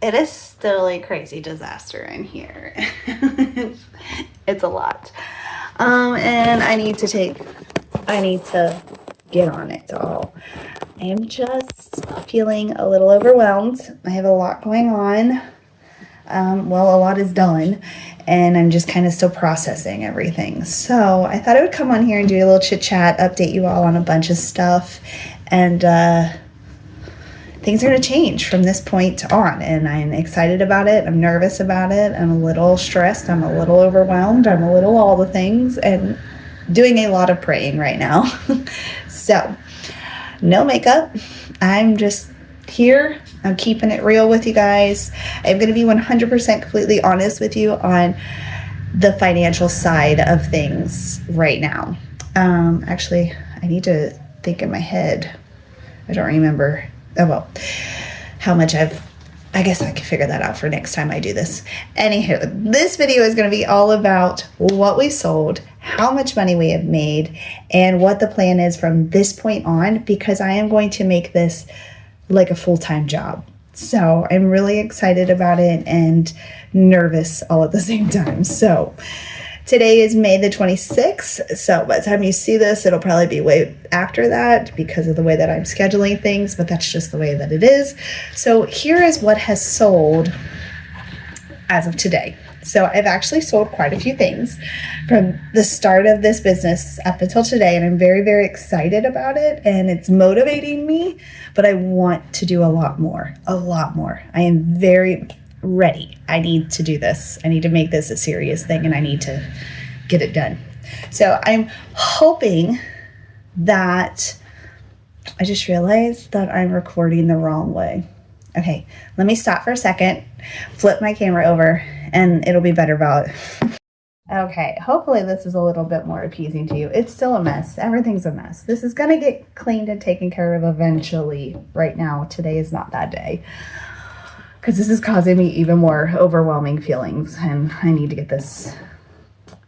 it is still a crazy disaster in here. It's a lot. And I need to get on it all. I am just feeling a little overwhelmed. I have a lot going on. A lot is done, and I'm just kind of still processing everything. So I thought I would come on here and do a little chit chat, update you all on a bunch of stuff, and things are going to change from this point on, and I'm excited about it. I'm nervous about it. I'm a little stressed. I'm a little overwhelmed. I'm a little all the things, and doing a lot of praying right now. So, no makeup. I'm just here. I'm keeping it real with you guys. I'm going to be 100% completely honest with you on the financial side of things right now. Actually, I need to think in my head. I don't remember. Oh, well, how much I guess I can figure that out for next time I do this. Anywho, this video is going to be all about what we sold, how much money we have made, and what the plan is from this point on, because I am going to make this like a full-time job. So I'm really excited about it and nervous all at the same time. So today is May the 26th. So by the time you see this, it'll probably be way after that because of the way that I'm scheduling things, but that's just the way that it is. So here is what has sold as of today. So I've actually sold quite a few things from the start of this business up until today, and I'm very, very excited about it, and it's motivating me, but I want to do a lot more. I am very ready. I need to do this. I need to make this a serious thing, and I need to get it done. So I'm hoping that I just realized that I'm recording the wrong way. Okay, let me stop for a second, flip my camera over, and it'll be better about it. Okay, hopefully this is a little bit more appeasing to you. It's still a mess. Everything's a mess. This is going to get cleaned and taken care of eventually. Right now, today is not that day, because this is causing me even more overwhelming feelings, and I need to get this.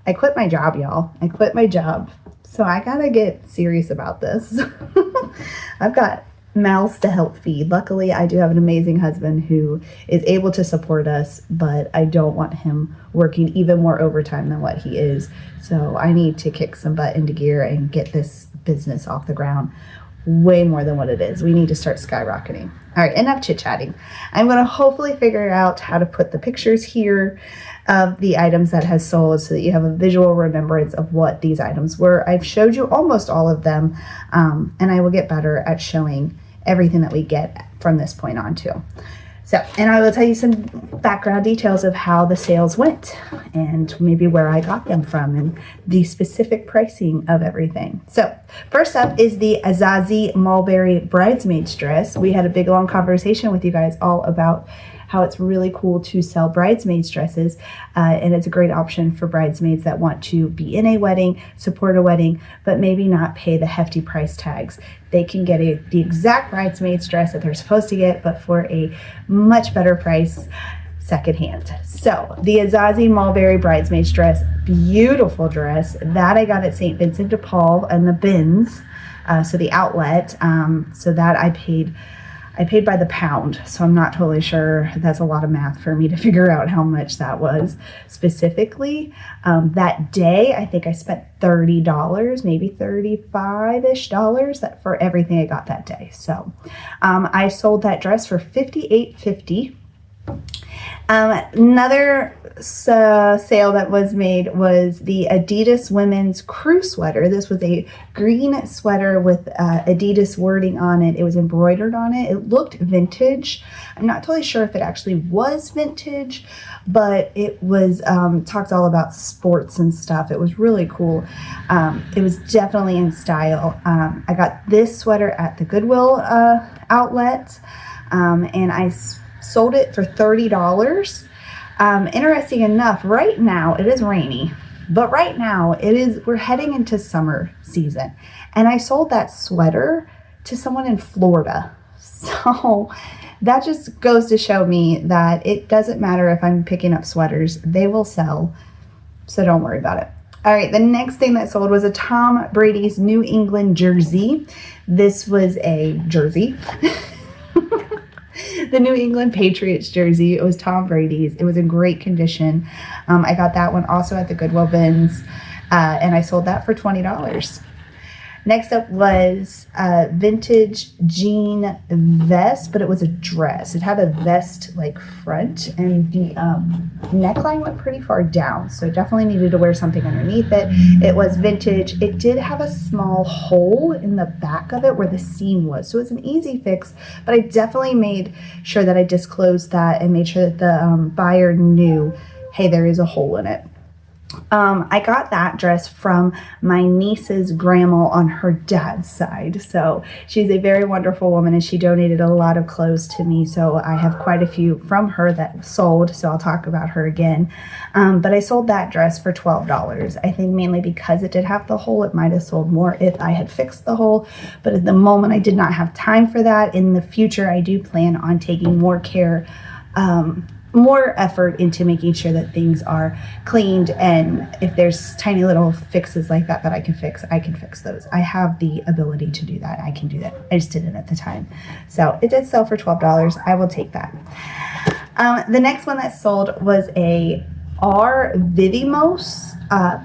I quit my job, y'all. I quit my job. So I got to get serious about this. I've got mouths to help feed. Luckily, I do have an amazing husband who is able to support us, but I don't want him working even more overtime than what he is. So I need to kick some butt into gear and get this business off the ground way more than what it is. We need to start skyrocketing. All right, enough chit-chatting. I'm going to hopefully figure out how to put the pictures here of the items that has sold so that you have a visual remembrance of what these items were. I've showed you almost all of them, and I will get better at showing everything that we get from this point on too. So, and I will tell you some background details of how the sales went and maybe where I got them from and the specific pricing of everything. So first up is the Azazi Mulberry Bridesmaid's Dress. We had a big long conversation with you guys all about how it's really cool to sell bridesmaids dresses, and it's a great option for bridesmaids that want to be in a wedding, support a wedding, but maybe not pay the hefty price tags. They can get the exact bridesmaid's dress that they're supposed to get, but for a much better price secondhand. So the Azazi Mulberry Bridesmaid's Dress, beautiful dress that I got at St. Vincent de Paul and the Bins, so the outlet, so that I paid by the pound, so I'm not totally sure. That's a lot of math for me to figure out how much that was specifically. That day, I think I spent $30, maybe $35-ish for everything I got that day. So I sold that dress for $58.50. Another sale that was made was the Adidas women's crew sweater. This was a green sweater with Adidas wording on it. It was embroidered on it. It looked vintage. I'm not totally sure if it actually was vintage, but it was talked all about sports and stuff. It was really cool. It was definitely in style. I got this sweater at the Goodwill outlet, and I sold it for $30. Interesting enough, right now it is rainy, but right now we're heading into summer season, and I sold that sweater to someone in Florida. So that just goes to show me that it doesn't matter if I'm picking up sweaters, they will sell. So don't worry about it. All right, the next thing that sold was a Tom Brady's New England jersey. This was a jersey. the New England Patriots jersey. It was Tom Brady's. It was in great condition. I got that one also at the Goodwill bins, and I sold that for $20. Next up was a vintage jean vest, but it was a dress. It had a vest like front, and the neckline went pretty far down, so definitely needed to wear something underneath it. It was vintage. It did have a small hole in the back of it where the seam was, so it was an easy fix, but I definitely made sure that I disclosed that and made sure that the buyer knew, hey, there is a hole in it. I got that dress from my niece's grandma on her dad's side. So she's a very wonderful woman, and she donated a lot of clothes to me. So I have quite a few from her that sold. So I'll talk about her again. But I sold that dress for $12. I think mainly because it did have the hole. It might have sold more if I had fixed the hole. But at the moment, I did not have time for that. In the future, I do plan on taking more care, more effort into making sure that things are cleaned, and if there's tiny little fixes like that I can fix those. I have the ability to do that. I can do that. I just didn't at the time. So it did sell for $12. I will take that. The next one that sold was a R Vivimos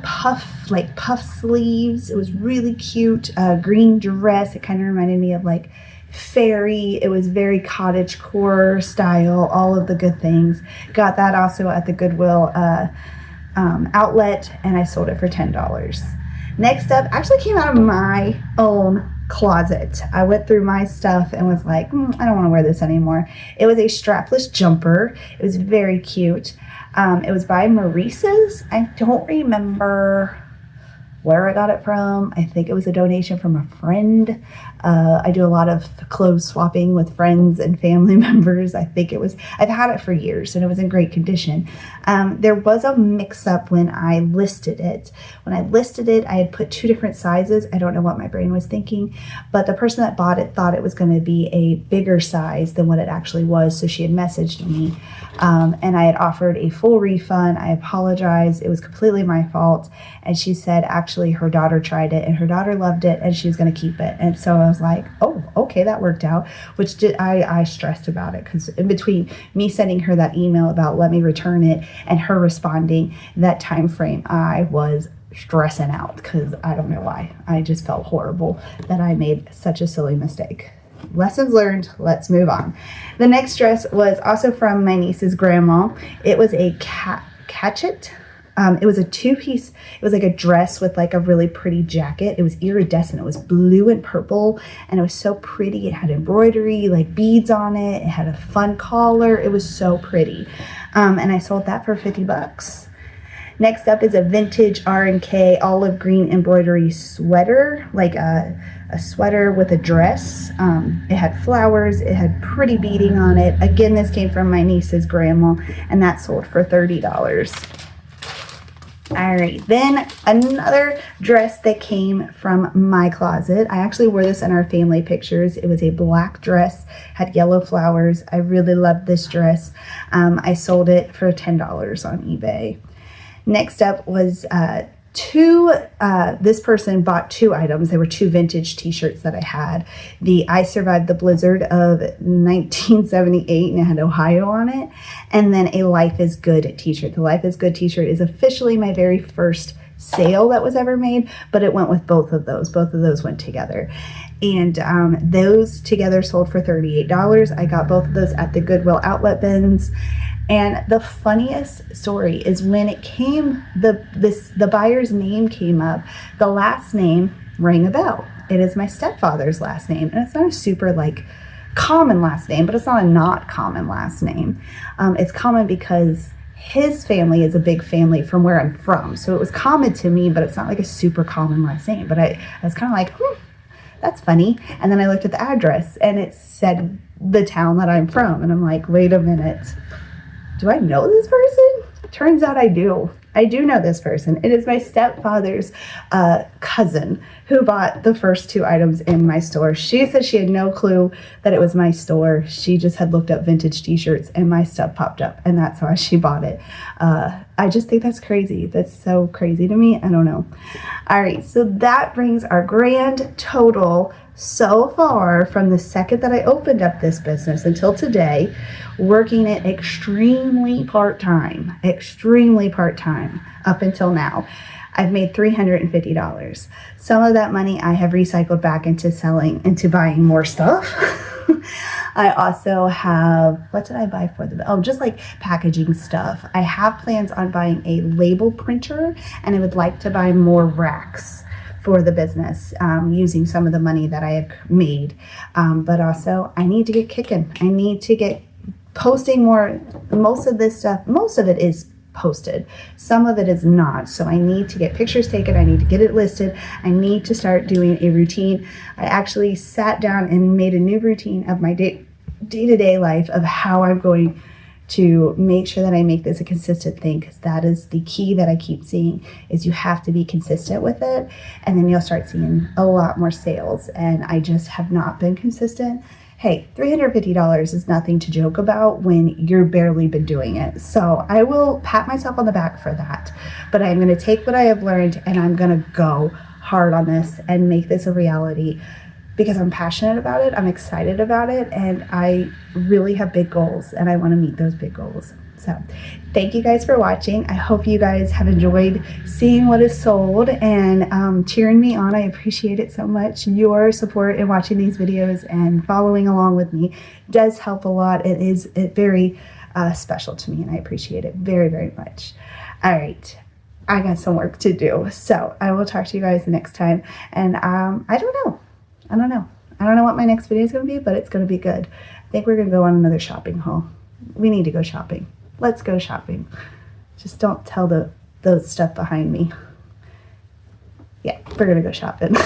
puff sleeves. It was really cute, green dress. It kind of reminded me of like fairy. It was very cottage core style, all of the good things. Got that also at the Goodwill outlet, and I sold it for $10. Next up actually came out of my own closet. I went through my stuff and was like, I don't want to wear this anymore. It was a strapless jumper. It was very cute. It was by Maurice's. I don't remember where I got it from. I think it was a donation from a friend. I do a lot of clothes swapping with friends and family members. I've had it for years, and it was in great condition. There was a mix-up when I listed it. When I listed it, I had put 2 different sizes. I don't know what my brain was thinking, but the person that bought it thought it was going to be a bigger size than what it actually was, so she had messaged me, and I had offered a full refund. I apologized. It was completely my fault, and she said actually her daughter tried it, and her daughter loved it, and she was going to keep it. And so I was like, oh, okay, that worked out, I stressed about it, because in between me sending her that email about let me return it and her responding that time frame, I was stressing out because I don't know why. I just felt horrible that I made such a silly mistake. Lessons learned. Let's move on. The next dress was also from my niece's grandma. It was a catchet. It was a 2-piece. It was like a dress with like a really pretty jacket. It was iridescent. It was blue and purple, and it was so pretty. It had embroidery, like beads on it. It had a fun collar. It was so pretty. And I sold that for $50. Next up is a vintage R&K olive green embroidery sweater, like a sweater with a dress. It had flowers. It had pretty beading on it. Again, this came from my niece's grandma, and that sold for $30. All right, then another dress that came from my closet. I actually wore this in our family pictures. It was a black dress, had yellow flowers. I really loved this dress. I sold it for $10 on eBay. Next up was this person bought 2 items. There were 2 vintage t-shirts that I had. The I Survived the Blizzard of 1978, and it had Ohio on it. And then a Life is Good t-shirt. The Life is Good t-shirt is officially my very first sale that was ever made, but it went with both of those. Both of those went together. And those together sold for $38. I got both of those at the Goodwill outlet bins. And the funniest story is when it came, the buyer's name came up, the last name rang a bell. It is my stepfather's last name, and it's not a super like common last name, but it's not a not common last name. It's common because his family is a big family from where I'm from, so it was common to me, but it's not like a super common last name. But I was kind of like, that's funny. And then I looked at the address, and it said the town that I'm from, and I'm like, wait a minute. Do I know this person? Turns out I do. I do know this person. It is my stepfather's cousin who bought the first 2 items in my store. She said she had no clue that it was my store. She just had looked up vintage t-shirts and my stuff popped up, and that's why she bought it. I just think that's crazy. That's so crazy to me. I don't know. All right, so that brings our grand total so far from the second that I opened up this business until today, working it extremely part-time up until now. I've made $350. Some of that money I have recycled back into buying more stuff. I also have, what did I buy for them? Oh, just like packaging stuff. I have plans on buying a label printer, and I would like to buy more racks for the business, using some of the money that I have made. But also I need to get kicking. I need to get posting more. Most of this stuff, most of it is posted. Some of it is not. So I need to get pictures taken. I need to get it listed. I need to start doing a routine. I actually sat down and made a new routine of my day-to-day life of how I'm going to make sure that I make this a consistent thing, because that is the key that I keep seeing, is you have to be consistent with it, and then you'll start seeing a lot more sales. And I just have not been consistent. Hey, $350 is nothing to joke about when you're barely been doing it. So I will pat myself on the back for that. But I'm going to take what I have learned and I'm going to go hard on this and make this a reality, because I'm passionate about it, I'm excited about it, and I really have big goals, and I want to meet those big goals. So thank you guys for watching. I hope you guys have enjoyed seeing what is sold and cheering me on. I appreciate it so much. Your support in watching these videos and following along with me does help a lot. It is very special to me, and I appreciate it very, very much. All right. I got some work to do, so I will talk to you guys next time. And I don't know what my next video is going to be, but it's going to be good. I think we're going to go on another shopping haul. We need to go shopping. Let's go shopping. Just don't tell those stuff behind me. Yeah, we're going to go shopping.